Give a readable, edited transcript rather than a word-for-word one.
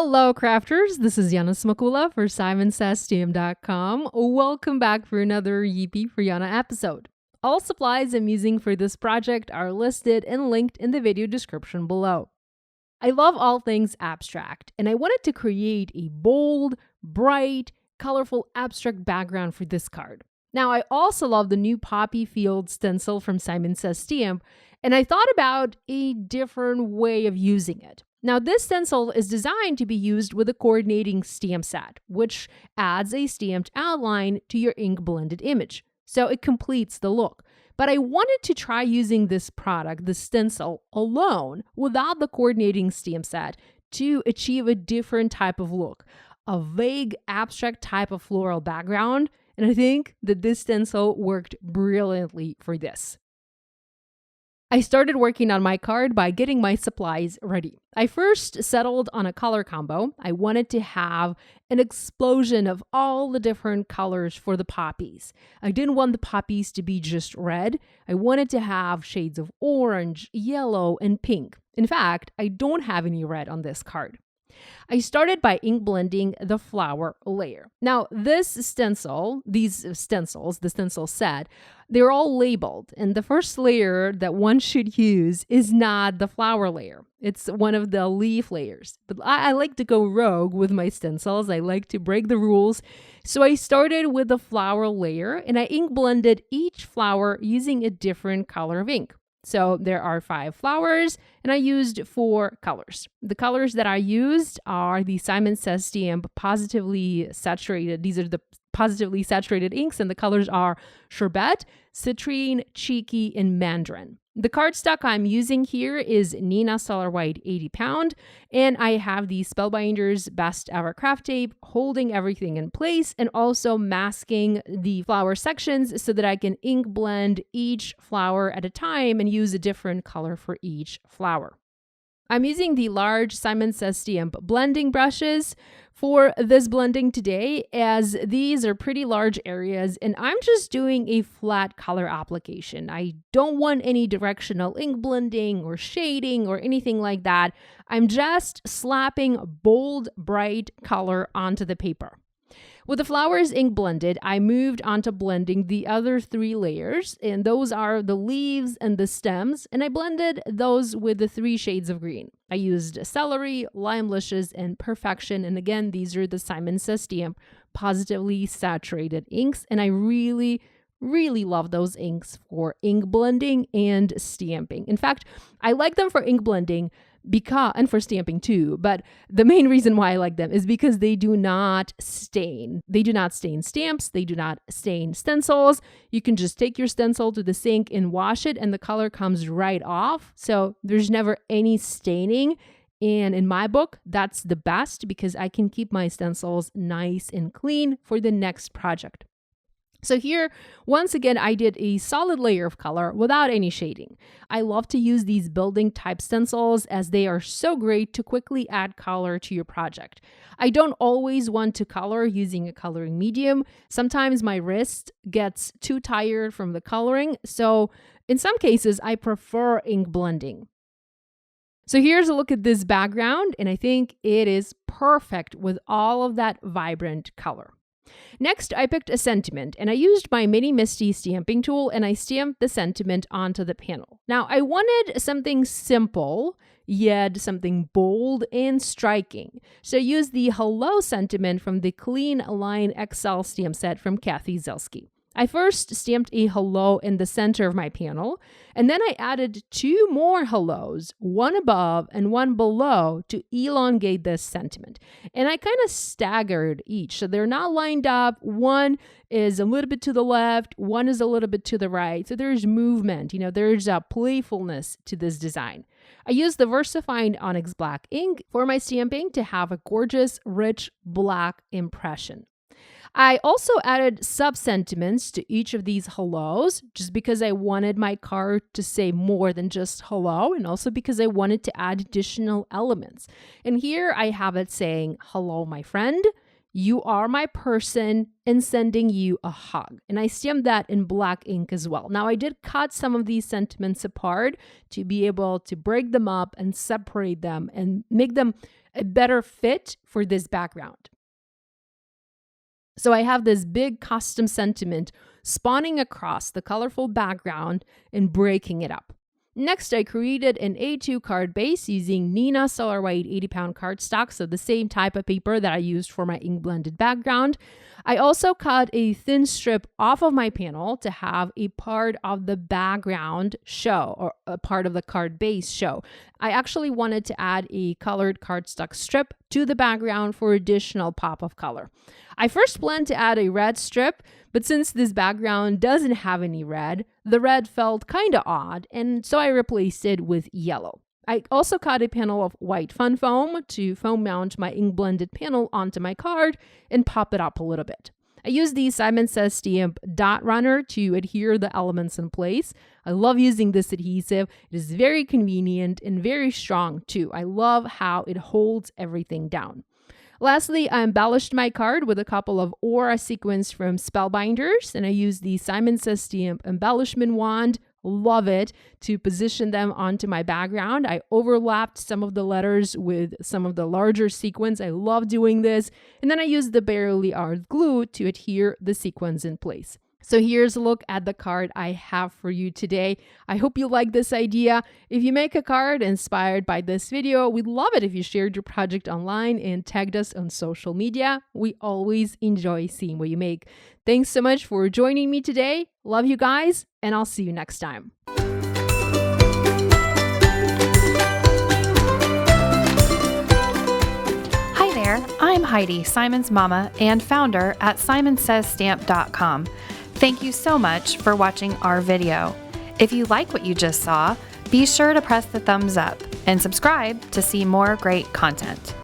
Hello, crafters. This is Yana Smakula for SimonsSassStamp.com. Welcome back for another Yippee for Yana episode. All supplies I'm using for this project are listed and linked in the video description below. I love all things abstract, and I wanted to create a bold, bright, colorful abstract background for this card. Now, I also love the new Poppy Field stencil from Simon Says Stamp, and I thought about a different way of using it. Now, this stencil is designed to be used with a coordinating stamp set, which adds a stamped outline to your ink blended image. So it completes the look. But I wanted to try using this product, the stencil, alone without the coordinating stamp set to achieve a different type of look, a vague, abstract type of floral background. And I think that this stencil worked brilliantly for this. I started working on my card by getting my supplies ready. I first settled on a color combo. I wanted to have an explosion of all the different colors for the poppies. I didn't want the poppies to be just red. I wanted to have shades of orange, yellow, and pink. In fact, I don't have any red on this card. I started by ink blending the flower layer. Now, these stencils, the stencil set, they're all labeled. And the first layer that one should use is not the flower layer. It's one of the leaf layers. But I like to go rogue with my stencils. I like to break the rules. So I started with the flower layer and I ink blended each flower using a different color of ink. So there are 5 flowers and I used 4 colors. The colors that I used are the Simon Says Stamp Positively Saturated. These are the positively saturated inks and the colors are Sherbet, Citrine, Cheeky, and Mandarin. The cardstock I'm using here is Neenah Solar White 80 pound, and I have the Spellbinders Best Ever Craft Tape holding everything in place and also masking the flower sections so that I can ink blend each flower at a time and use a different color for each flower. I'm using the large Simon Says Stamp blending brushes for this blending today, as these are pretty large areas and I'm just doing a flat color application. I don't want any directional ink blending or shading or anything like that. I'm just slapping bold, bright color onto the paper. With the flowers ink blended, I moved on to blending the other 3 layers, and those are the leaves and the stems, and I blended those with the 3 shades of green. I used Celery, Limelicious, and Perfection, and again, these are the Simon Says Stamp Positively Saturated inks, and I really love those inks for ink blending and stamping. In fact, I like them for ink blending and for stamping too, but the main reason why I like them is because they do not stain. They do not stain stamps. They do not stain stencils. You can just take your stencil to the sink and wash it and the color comes right off. So there's never any staining. And in my book, that's the best because I can keep my stencils nice and clean for the next project. So here, once again, I did a solid layer of color without any shading. I love to use these building type stencils as they are so great to quickly add color to your project. I don't always want to color using a coloring medium. Sometimes my wrist gets too tired from the coloring, so in some cases, I prefer ink blending. So here's a look at this background, and I think it is perfect with all of that vibrant color. Next, I picked a sentiment and I used my mini MISTI stamping tool and I stamped the sentiment onto the panel. Now, I wanted something simple, yet something bold and striking. So I used the Hello sentiment from the Clean Line XL stamp set from Kathy Zelski. I first stamped a hello in the center of my panel, and then I added 2 more hellos, one above and one below, to elongate this sentiment. And I kind of staggered each, so they're not lined up. One is a little bit to the left, one is a little bit to the right, so there's movement, there's a playfulness to this design. I used the VersaFine ONYX black ink for my stamping to have a gorgeous, rich black impression. I also added sub-sentiments to each of these hellos just because I wanted my card to say more than just hello, and also because I wanted to add additional elements. And here I have it saying, hello, my friend, "You are my person," and sending you a hug. And I stamped that in black ink as well. Now, I did cut some of these sentiments apart to be able to break them up and separate them and make them a better fit for this background. So I have this big custom sentiment spawning across the colorful background and breaking it up. Next, I created an A2 card base using Neenah Solar White 80-pound cardstock, so the same type of paper that I used for my ink blended background. I also cut a thin strip off of my panel to have a part of the background show, or a part of the card base show. I actually wanted to add a colored cardstock strip to the background for additional pop of color. I first planned to add a red strip, but since this background doesn't have any red, the red felt kind of odd, and so I replaced it with yellow. I also cut a panel of white fun foam to foam mount my ink blended panel onto my card and pop it up a little bit. I used the Simon Says Stamp dot runner to adhere the elements in place. I love using this adhesive. It is very convenient and very strong too. I love how it holds everything down. Lastly, I embellished my card with a couple of aura sequins from Spellbinders, and I used the Simon Says Stamp embellishment wand. Love it, to position them onto my background. I overlapped some of the letters with some of the larger sequins. I love doing this. And then I used the Barely Art glue to adhere the sequins in place. So here's a look at the card I have for you today. I hope you like this idea. If you make a card inspired by this video, we'd love it if you shared your project online and tagged us on social media. We always enjoy seeing what you make. Thanks so much for joining me today. Love you guys, and I'll see you next time. Hi there, I'm Heidi, Simon's mama and founder at simonsaysstamp.com. Thank you so much for watching our video. If you like what you just saw, be sure to press the thumbs up and subscribe to see more great content.